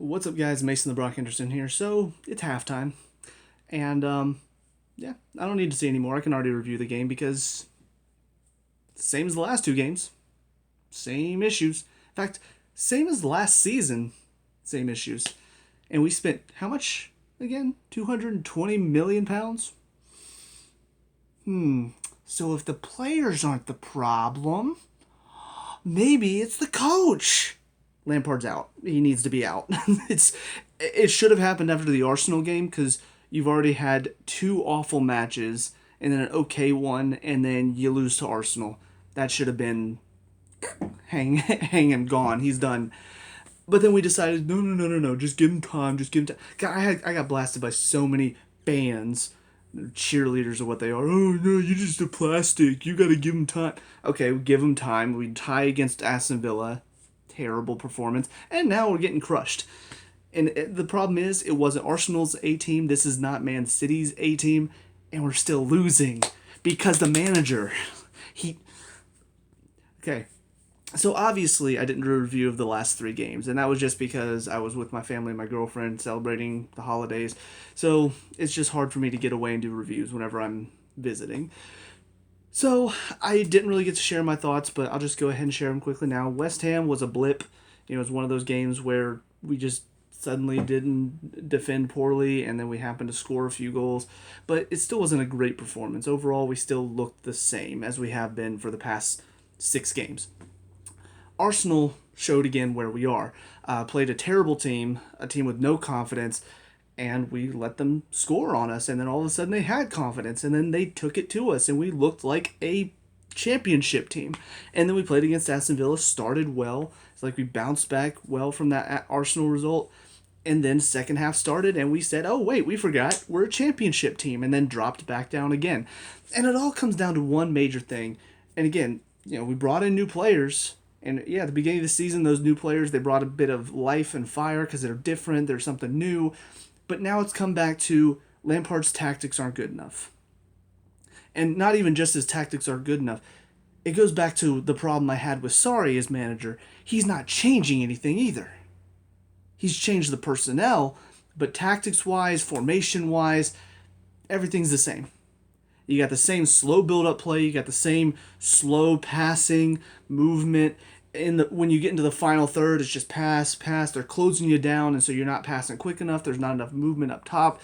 What's up, guys? Mason the Brock Henderson here. So it's halftime, and yeah, I don't need to see anymore. I can already review the game because same as the last two games, same issues. In fact, same as last season, same issues. And we spent how much again? 220 million pounds. So if the players aren't the problem, maybe it's the coach. Lampard's out. He needs to be out. It should have happened after the Arsenal game because you've already had two awful matches and then an okay one, and then you lose to Arsenal. That should have been hang him, gone. He's done. But then we decided no, just give him time. Just give him time. I got blasted by so many fans, cheerleaders are what they are. Oh no, you're just a plastic. You got to give him time. Okay, we give him time. We tie against Aston Villa, terrible performance, and now we're getting crushed. And the problem is, it wasn't Arsenal's A team. This is not Man City's A team, and we're still losing because the manager, he. Okay, so obviously I didn't do a review of the last three games, and that was just because I was with my family and my girlfriend celebrating the holidays. So it's just hard for me to get away and do reviews whenever I'm visiting. So I didn't really get to share my thoughts, but I'll just go ahead and share them quickly now. West Ham was a blip. It was one of those games where we just suddenly didn't defend poorly, and then we happened to score a few goals. But it still wasn't a great performance. Overall, we still looked the same as we have been for the past 6 games. Arsenal showed again where we are. Played a terrible team, a team with no confidence, and we let them score on us. And then all of a sudden they had confidence, and then they took it to us, and we looked like a championship team. And then we played against Aston Villa, started well. It's like we bounced back well from that Arsenal result. And then second half started, and we said, oh, wait, we forgot we're a championship team, and then dropped back down again. And it all comes down to one major thing. And again, we brought in new players. And yeah, at the beginning of the season, those new players, they brought a bit of life and fire because they're different. There's something new. But now it's come back to Lampard's tactics aren't good enough. And not even just his tactics are good enough. It goes back to the problem I had with Sarri as manager. He's not changing anything either. He's changed the personnel, but tactics-wise, formation-wise, everything's the same. You got the same slow build-up play. You got the same slow passing movement. When you get into the final third, it's just pass. They're closing you down, and so you're not passing quick enough. There's not enough movement up top.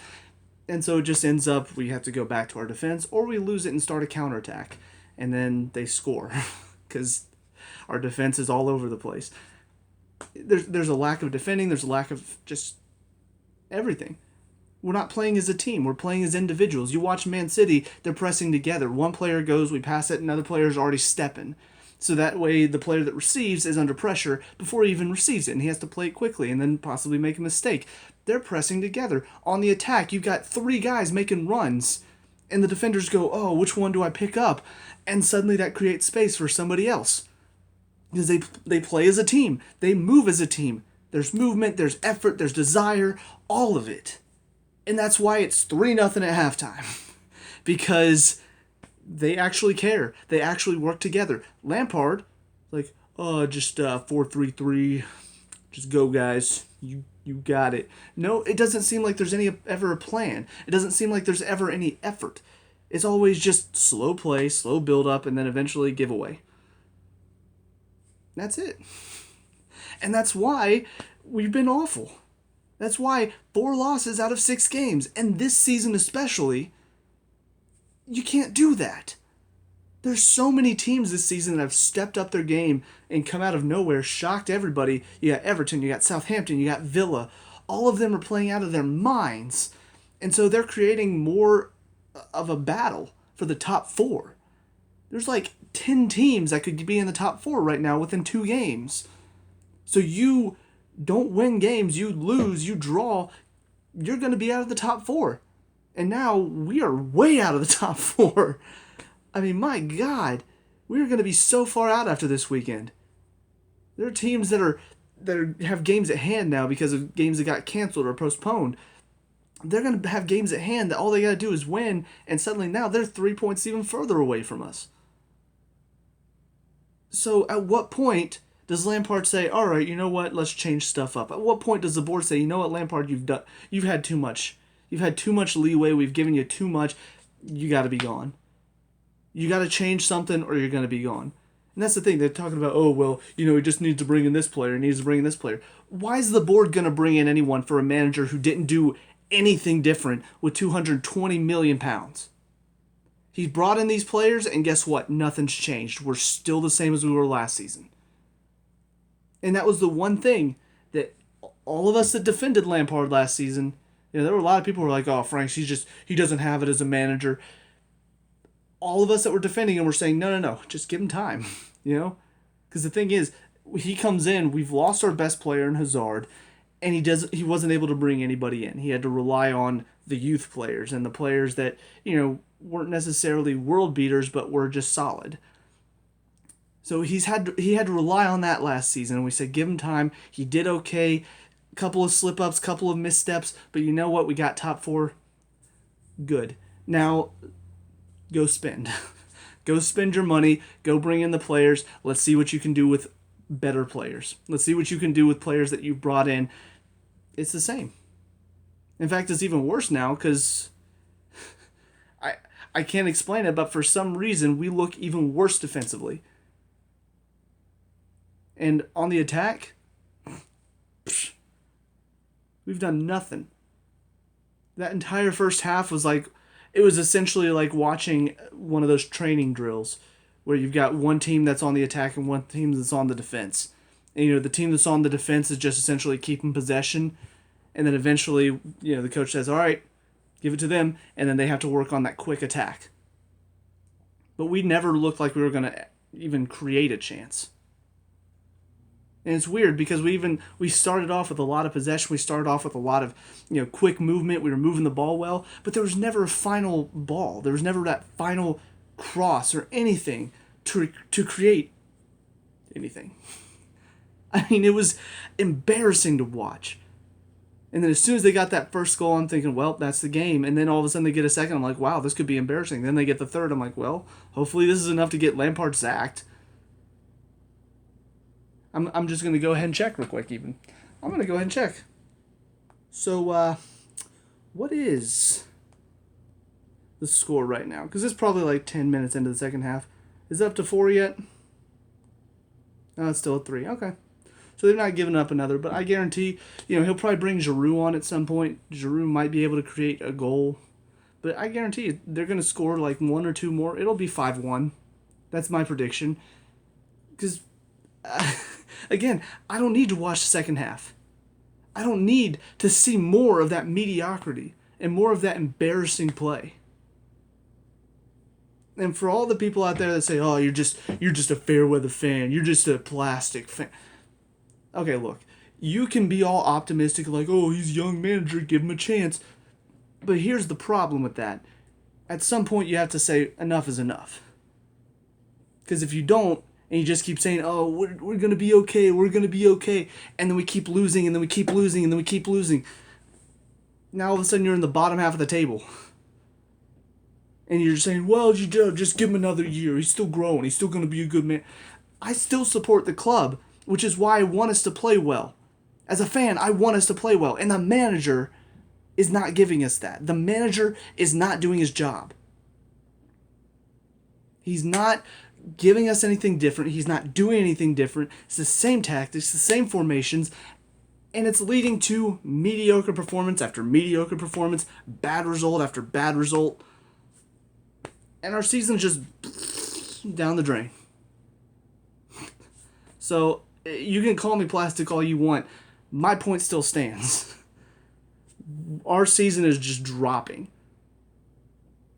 And so it just ends up we have to go back to our defense, or we lose it and start a counterattack. And then they score because our defense is all over the place. There's a lack of defending. There's a lack of just everything. We're not playing as a team. We're playing as individuals. You watch Man City, they're pressing together. One player goes, we pass it, another player's already stepping. So that way the player that receives is under pressure before he even receives it, and he has to play it quickly and then possibly make a mistake. They're pressing together. On the attack, you've got 3 guys making runs, and the defenders go, oh, which one do I pick up? And suddenly that creates space for somebody else. Because they play as a team. They move as a team. There's movement, there's effort, there's desire, all of it. And that's why it's 3-0 at halftime. Because they actually care. They actually work together. Lampard, like, just 4-3-3. Just go, guys. You got it. No, it doesn't seem like there's ever a plan. It doesn't seem like there's ever any effort. It's always just slow play, slow build up, and then eventually give away. That's it. And that's why we've been awful. That's why 4 losses out of 6 games. And this season especially, you can't do that. There's so many teams this season that have stepped up their game and come out of nowhere, shocked everybody. You got Everton, you got Southampton, you got Villa. All of them are playing out of their minds. And so they're creating more of a battle for the top 4. There's like 10 teams that could be in the top 4 right now within 2 games. So you don't win games, you lose, you draw, you're going to be out of the top 4. And now we are way out of the top 4. I mean, my God, we are going to be so far out after this weekend. There are teams that have games at hand now because of games that got canceled or postponed. They're going to have games at hand that all they got to do is win, and suddenly now they're 3 points even further away from us. So at what point Does Lampard say, all right, you know what, let's change stuff up? At what point does the board say, you know what, Lampard, you've had too much. You've had too much leeway. We've given you too much. You got to be gone. You got to change something or you're going to be gone. And that's the thing. They're talking about, oh, well, he just needs to bring in this player. He needs to bring in this player. Why is the board going to bring in anyone for a manager who didn't do anything different with £220 million? He's brought in these players, and guess what? Nothing's changed. We're still the same as we were last season. And that was the one thing that all of us that defended Lampard last season, there were a lot of people who were like, oh, Franks, he doesn't have it as a manager. All of us that were defending him were saying, no, just give him time, Because the thing is, he comes in, we've lost our best player in Hazard, and he wasn't able to bring anybody in. He had to rely on the youth players and the players that, weren't necessarily world beaters, but were just solid. So he had to rely on that last season, and we said give him time. He did okay, couple of slip-ups, couple of missteps, but you know what? We got top 4. Good. Now, go spend. Go spend your money. Go bring in the players. Let's see what you can do with better players. Let's see what you can do with players that you've brought in. It's the same. In fact, it's even worse now because I can't explain it, but for some reason, we look even worse defensively. And on the attack, we've done nothing. That entire first half was it was essentially like watching one of those training drills where you've got one team that's on the attack and one team that's on the defense. And, the team that's on the defense is just essentially keeping possession. And then eventually, the coach says, all right, give it to them. And then they have to work on that quick attack. But we never looked like we were going to even create a chance. And it's weird because we started off with a lot of possession. We started off with a lot of, quick movement. We were moving the ball well, but there was never a final ball. There was never that final cross or anything to create anything. I mean, it was embarrassing to watch. And then as soon as they got that first goal, I'm thinking, well, that's the game. And then all of a sudden they get a second. I'm like, wow, this could be embarrassing. Then they get the third. I'm like, well, hopefully this is enough to get Lampard sacked. I'm just going to go ahead and check real quick even. I'm going to go ahead and check. So, what is the score right now? Because it's probably like 10 minutes into the second half. Is it up to 4 yet? No, it's still at 3. Okay. So they're not giving up another, but I guarantee, he'll probably bring Giroud on at some point. Giroud might be able to create a goal. But I guarantee you, they're going to score like 1 or 2 more. It'll be 5-1. That's my prediction. Because... again, I don't need to watch the second half. I don't need to see more of that mediocrity and more of that embarrassing play. And for all the people out there that say, "Oh, you're just a fair weather fan. You're just a plastic fan." Okay, look. You can be all optimistic like, "Oh, he's a young manager, give him a chance." But here's the problem with that. At some point you have to say enough is enough. Because if you don't, and you just keep saying, oh, we're going to be okay, we're going to be okay. And then we keep losing, and then we keep losing, and then we keep losing. Now all of a sudden you're in the bottom half of the table. And you're saying, well, just give him another year. He's still growing. He's still going to be a good man. I still support the club, which is why I want us to play well. As a fan, I want us to play well. And the manager is not giving us that. The manager is not doing his job. He's not giving us anything different. He's not doing anything different. It's the same tactics, the same formations, and it's leading to mediocre performance after mediocre performance, bad result after bad result, and our season's just down the drain. So you can call me plastic all you want. My point still stands. Our season is just dropping.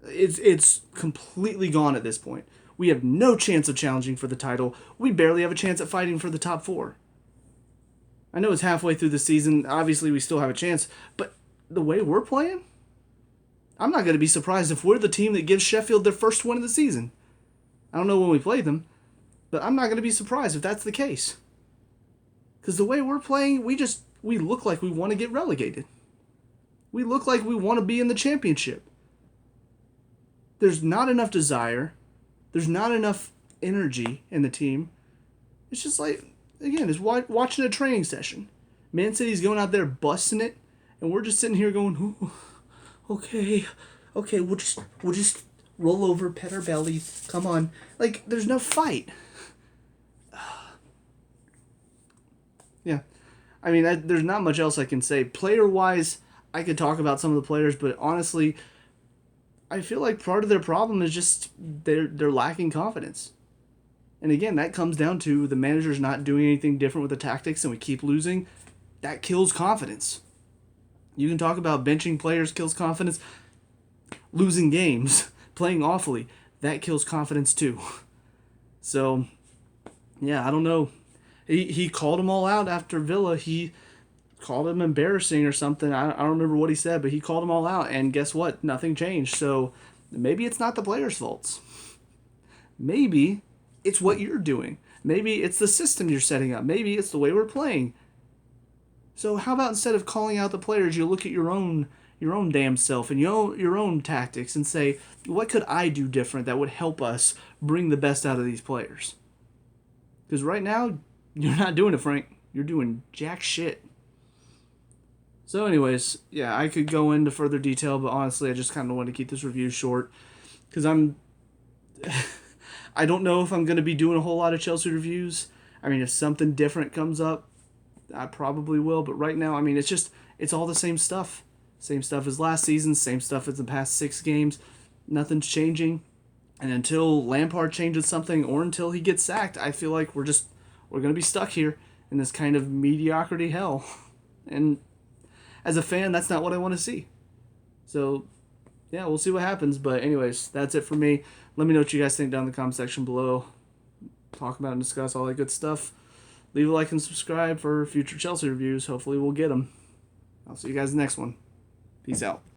It's completely gone at this point. We have no chance of challenging for the title. We barely have a chance at fighting for the top 4. I know it's halfway through the season. Obviously, we still have a chance. But the way we're playing, I'm not going to be surprised if we're the team that gives Sheffield their first win of the season. I don't know when we play them, but I'm not going to be surprised if that's the case. Because the way we're playing, we look like we want to get relegated. We look like we want to be in the championship. There's not enough desire. There's not enough energy in the team. It's just like, again, is watching a training session. Man City's going out there busting it, and we're just sitting here going, "Ooh, okay, okay, we'll just roll over, pet our belly. Come on." Like, there's no fight. Yeah. I mean, there's not much else I can say. Player-wise, I could talk about some of the players, but honestly, I feel like part of their problem is just they're lacking confidence. And again, that comes down to the manager's not doing anything different with the tactics, and we keep losing. That kills confidence. You can talk about benching players kills confidence. Losing games, playing awfully, that kills confidence too. So, yeah, I don't know. He called them all out after Villa. He called them embarrassing or something. I don't remember what he said, but he called them all out. And guess what? Nothing changed. So maybe it's not the players' faults. Maybe it's what you're doing. Maybe it's the system you're setting up. Maybe it's the way we're playing. So how about instead of calling out the players, you look at your own damn self and your own tactics and say, what could I do different that would help us bring the best out of these players? Because right now, you're not doing it, Frank. You're doing jack shit. So anyways, yeah, I could go into further detail, but honestly, I just kind of want to keep this review short. Because I don't know if I'm going to be doing a whole lot of Chelsea reviews. I mean, if something different comes up, I probably will. But right now, I mean, it's all the same stuff. Same stuff as last season, same stuff as the past 6 games. Nothing's changing. And until Lampard changes something or until he gets sacked, I feel like we're going to be stuck here in this kind of mediocrity hell. And as a fan, that's not what I want to see. So, yeah, we'll see what happens. But anyways, that's it for me. Let me know what you guys think down in the comment section below. Talk about and discuss all that good stuff. Leave a like and subscribe for future Chelsea reviews. Hopefully we'll get them. I'll see you guys next one. Peace out.